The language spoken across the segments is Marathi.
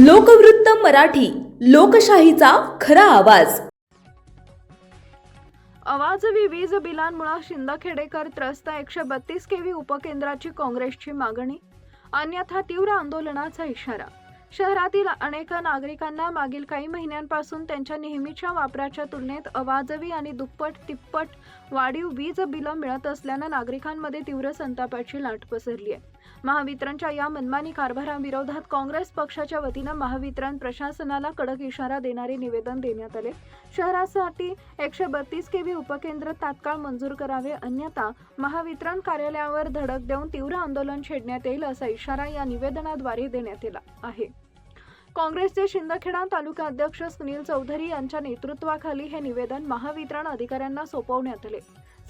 लोकवृत्त मराठी, लोकशाहीचा खरा आवाज. अवाजवी वीज बिलांमुळे शिंदखेडेकर त्रस्त. 132 केव्ही उपकेंद्राची काँग्रेसची मागणी, अन्यथा तीव्र आंदोलनाचा इशारा. शहरातील अनेक नागरिकांना मागील काही महिन्यांपासून त्यांच्या नेहमीच्या वापराच्या तुलनेत अवाजवी आणि दुप्पट तिप्पट वाढीव वीज बिलं मिळत असल्यानं नागरिकांमध्ये तीव्र संतापाची लाट पसरली आहे. महावितरणच्या या मनमानी कारभाराविरोधात काँग्रेस पक्षाच्या वतीनं महावितरण प्रशासनाला कडक इशारा देणारे निवेदन देण्यात आले. शहरासाठी 132 केव्ही उपकेंद्र तात्काळ मंजूर करावे, अन्यथा महावितरण कार्यालयावर धडक देऊन तीव्र आंदोलन छेडण्यात येईल, असा इशारा या निवेदनाद्वारे देण्यात आला आहे. काँग्रेसचे शिंदखेडा तालुका अध्यक्ष सुनील चौधरी यांच्या नेतृत्वाखाली हे निवेदन महावितरण अधिकाऱ्यांना सोपवण्यात आले.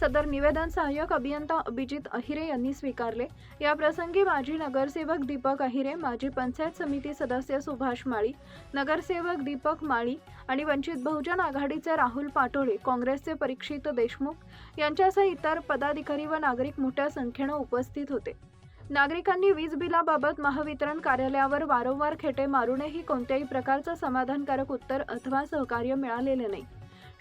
सदर निवेदन सहाय्यक अभियंता अभिजित अहिरे यांनी स्वीकारले. या प्रसंगी माजी नगरसेवक दीपक अहिरे, माजी पंचायत समिती सदस्य सुभाष माळी, नगरसेवक दीपक माळी आणि वंचित बहुजन आघाडीचे राहुल पाटोळे, काँग्रेसचे परीक्षित देशमुख यांच्यासह इतर पदाधिकारी व नागरिक मोठ्या संख्येने उपस्थित होते. नागरिकांनी वीज बिलाबाबत महावितरण कार्यालयावर वारंवार खेटे मारूनही कोणत्याही प्रकारचं समाधानकारक उत्तर अथवा सहकार्य मिळालेले नाही.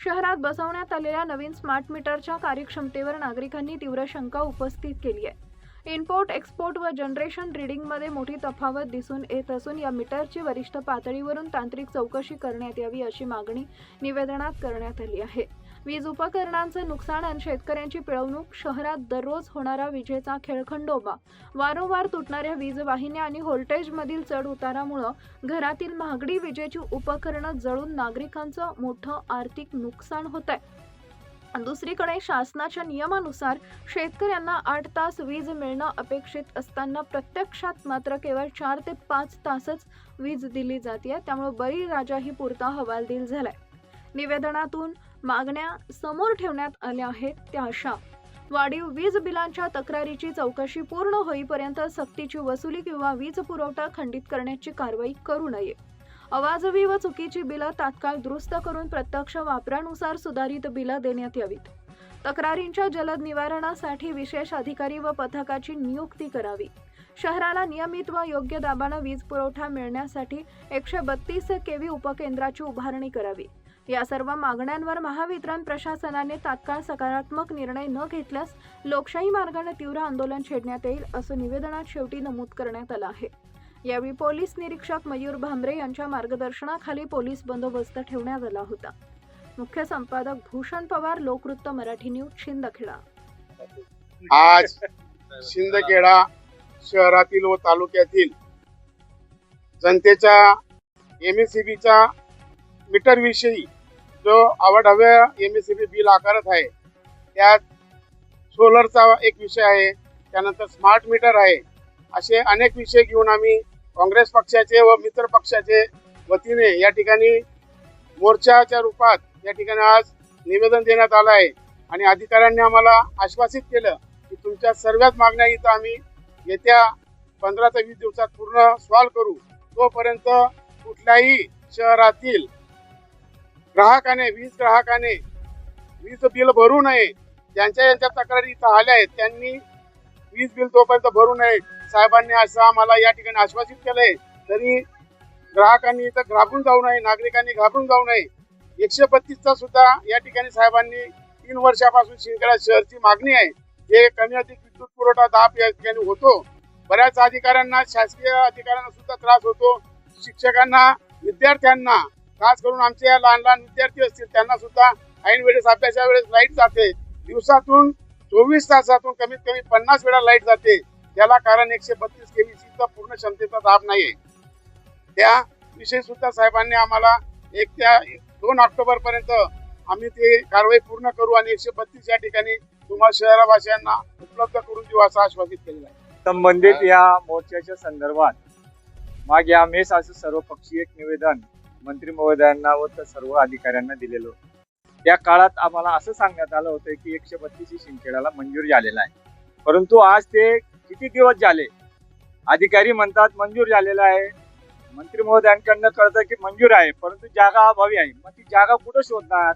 शहरात बसवण्यात आलेल्या नवीन स्मार्ट मीटरच्या कार्यक्षमतेवर नागरिकांनी तीव्र शंका उपस्थित केली आहे. इम्पोर्ट, एक्सपोर्ट व जनरेशन रीडिंगमध्ये मोठी तफावत दिसून येत असून या मीटरची वरिष्ठ पातळीवरून तांत्रिक चौकशी करण्यात यावी, अशी मागणी निवेदनात करण्यात आली आहे. वीज उपकरणांचं नुकसान आणि शेतकऱ्यांची पिळवणूक, शहरात दररोज होणारा विजेचा खेळखंडोबा, वारंवार तुटणाऱ्या वीज वाहिन्या आणि व्होल्टेजमधील चढ उतारामुळे घरातील महागडी विजेची उपकरणं जळून नागरिकांचं मोठं आर्थिक नुकसान होत आहे. दुसरीकडे शासनाच्या नियमानुसार शेतकऱ्यांना 8 तास वीज मिळणं अपेक्षित असताना प्रत्यक्षात मात्र केवळ 4 ते 5 तासच वीज दिली जाते. त्यामुळे बळीराजाही पुरता हवालदिल झालाय. निवेदनातून मागण्या समोर ठेवण्यात आल्या आहेत त्या अशा: वाढीव वीज बिलांच्या तक्रारीची चौकशी पूर्ण होईपर्यंत सक्तीची वसुली किंवा वीज पुरवठा खंडित करण्याची कारवाई करू नये. अवाजवी व चुकीची बिलं तात्काळ दुरुस्त करून प्रत्यक्ष वापरानुसार सुधारित बिलं देण्यात यावीत. तक्रारींच्या जलद निवारणासाठी विशेष अधिकारी व पथकाची नियुक्ती करावी. शहराला नियमित व योग्य दाबानं वीज पुरवठा मिळण्यासाठी 132 केव्ही उपकेंद्राची उभारणी करावी. या सर्व मागण्यांवर महावितरण प्रशासनाने तात्काळ सकारात्मक निर्णय न घेतल्यास लोकशाही मार्गाने तीव्र आंदोलन छेडण्यात येईल, असं निवेदनात शेवटी नमूद करण्यात आलं आहे. यावेळी पोलीस निरीक्षक मयूर भांबरे यांच्या मार्गदर्शनाखाली पोलीस बंदोबस्त ठेवण्यात आला होता. मुख्य संपादक भूषण पवार, लोकवृत्त मराठी न्यूज, शिंदखेडा. आज शिंदखेडा शहरातील व तालुक्यातील जनतेच्या एमएससीबीच्या मीटर विषयी जो आवडहव्या एमएससीबी बिल आकारत आहे, त्यात सोलरचा एक विषय आहे, त्यानंतर स्मार्ट मीटर आहे, असे अनेक विषय घेऊन आम्ही काँग्रेस पक्षाचे व मित्र पक्षाचे वतीने या ठिकाणी मोर्चाच्या रूपात या ठिकाणी आज निवेदन देण्यात आलं आहे. आणि अधिकाऱ्यांनी आम्हाला आश्वासित केलं की तुमच्या सर्वच मागण्या इथं आम्ही येत्या 15 ते 20 दिवसात पूर्ण सॉल्व्ह करू. तोपर्यंत कुठल्याही शहरातील वीज ग्राहकाने वीज बिल भरू नये. ज्यांच्या तक्रारी इथं आल्या आहेत त्यांनी वीज बिल तोपर्यंत भरू नये. साहेबांनी असं आम्हाला या ठिकाणी आश्वासित केलंय. तरी ग्राहकांनी इथं घाबरून जाऊ नये, नागरिकांनी घाबरून जाऊ नये. 132चा सुद्धा या ठिकाणी साहेबांनी 3 वर्षापासून शिंदखेडा शहरची मागणी आहे. जे कमी अधिक विद्युत पुरवठा दाब या ठिकाणी होतो. बऱ्याच अधिकाऱ्यांना, शासकीय अधिकाऱ्यांना सुद्धा त्रास होतो. शिक्षकांना, विद्यार्थ्यांना, खास करून आमचे लहान लहान विद्यार्थी असतील त्यांना सुद्धा ऐन वेळेस अभ्यासा वेळेस लाईट जाते. दिवसातून 24 तासातून कमीत कमी 50 वेळा लाईट जाते. त्याला कारण 132 केव्हीचा पूर्ण क्षमतेचा दाब नाहीये. त्या विषयी सुद्धा साहेबांनी आम्हाला 2 ऑक्टोबर पर्यंत आम्ही ते कारवाई पूर्ण करू आणि 132 या ठिकाणी तुम्हाला शहरवासियांना उपलब्ध करून देऊ असं आश्वासित केलेलं आहे. संबंधित या मोर्चाच्या संदर्भात मागे आम्हीच असं सर्वपक्षीय एक निवेदन मंत्री महोदयांना व सर्व अधिकाऱ्यांना दिलेलं. त्या काळात आम्हाला असं सांगण्यात आलं होतं की 132 शिंदखेड्याला मंजूर झालेला आहे. परंतु आज ते किती दिवस झाले, अधिकारी म्हणतात मंजूर झालेला आहे, मंत्री महोदयांकडनं कळतं की मंजूर आहे, परंतु जागा अभावी आहे. मग ती जागा कुठं शोधणार?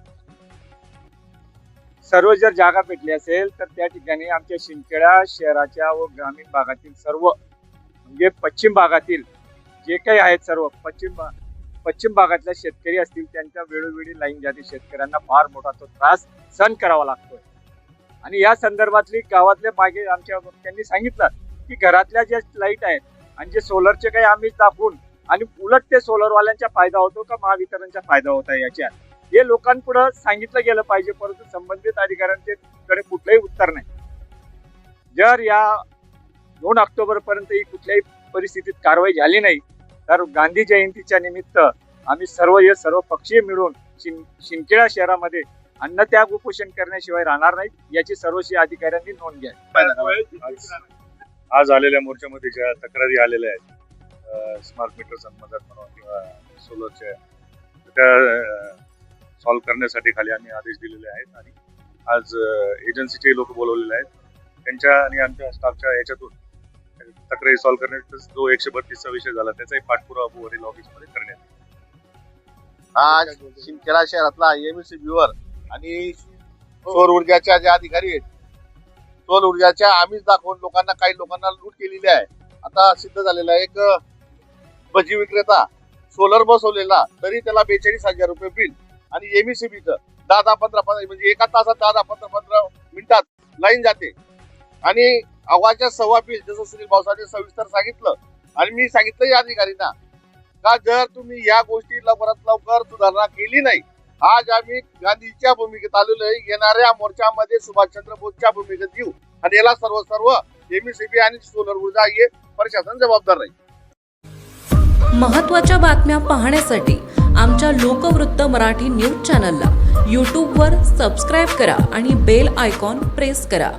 सर्व जर जागा भेटली असेल तर त्या ठिकाणी आमच्या शिंदखेडा शहराच्या व ग्रामीण भागातील सर्व म्हणजे पश्चिम भागातील जे काही आहेत सर्व पश्चिम भागातल्या शेतकरी असतील त्यांच्या वेळोवेळी लाईन जाते, शेतकऱ्यांना फार मोठा तो त्रास सहन करावा लागतोय. आणि या संदर्भातली गावातल्या मागे आमच्या त्यांनी सांगितलं की घरातल्या ज्या लाईट आहेत आणि जे सोलरचे काही आम्ही दाखवून आणि उलट ते सोलरवाल्यांचा फायदा होतो का महावितरणचा फायदा होत आहे याच्या हे लोकांपुढे सांगितलं गेलं पाहिजे, परंतु संबंधित अधिकाऱ्यांकडे कुठलंही उत्तर नाही. जर या 2 ऑक्टोबर पर्यंत ही कुठल्याही परिस्थितीत कारवाई झाली नाही तर गांधी जयंतीच्या निमित्त आम्ही सर्व पक्षीय मिळून शिंदखेडा शहरामध्ये अन्नत्याग उपोषण करण्याशिवाय राहणार नाहीत, याची सर्वस्वी अधिकाऱ्यांनी नोंद घ्यावी. आज आलेल्या मोर्चामध्ये ज्या तक्रारी आलेल्या आहेत स्मार्ट मीटर संबंधात म्हणा किंवा सोलरच्या, त्या सॉल्व्ह करण्यासाठी खाली आम्ही आदेश दिलेले आहेत आणि आज एजन्सीचे लोक बोलवलेले आहेत. त्यांच्या आणि आमच्या स्टाफच्या याच्यातून तक्रारी सॉल्व्ह करण्याचा जो 132चा विषय झाला त्याचाही पाठपुरावा वरील ऑफिसमध्ये करण्यात येईल. आज शिंदखेडा शहरातला MSEB वर आणि सौर ऊर्जाच्या ज्या अधिकारी आहेत, सौर ऊर्जाच्या आम्हीच दाखवून काही लोकांना लूट केलेली आहे. आता सिद्ध झालेला आहे, एक भजी विक्रेता सोलर बसवलेला तरी त्याला 42,000 रुपये बिल आणि MSEBचं 10-15 म्हणजे एका तासात 10-15 मिनिटात लाईन जाते आणि आवाजच्या सव्वा बिल, जसं सुनील भाऊसाहेबांनी सविस्तर सांगितलं आणि मी सांगितलं या अधिकाऱ्यांना का जर तुम्ही या गोष्टी लवकरात लवकर सुधारणा केली नाही, आज आम्ही गांधीच्या भूमिकेत आलेलो आहे. येणाऱ्या मोर्चामध्ये सुभाषचंद्र बोसच्या भूमिकेत येऊ आणि याला सर्व MSEB आणि सोलर ऊर्जा हे प्रशासन जबाबदार राहील. महत्त्वाच्या बातम्या पाहण्यासाठी आमच्या लोकवृत्त मराठी न्यूज चॅनलला यूट्यूबवर सबस्क्राईब करा आणि बेल आयकॉन प्रेस करा.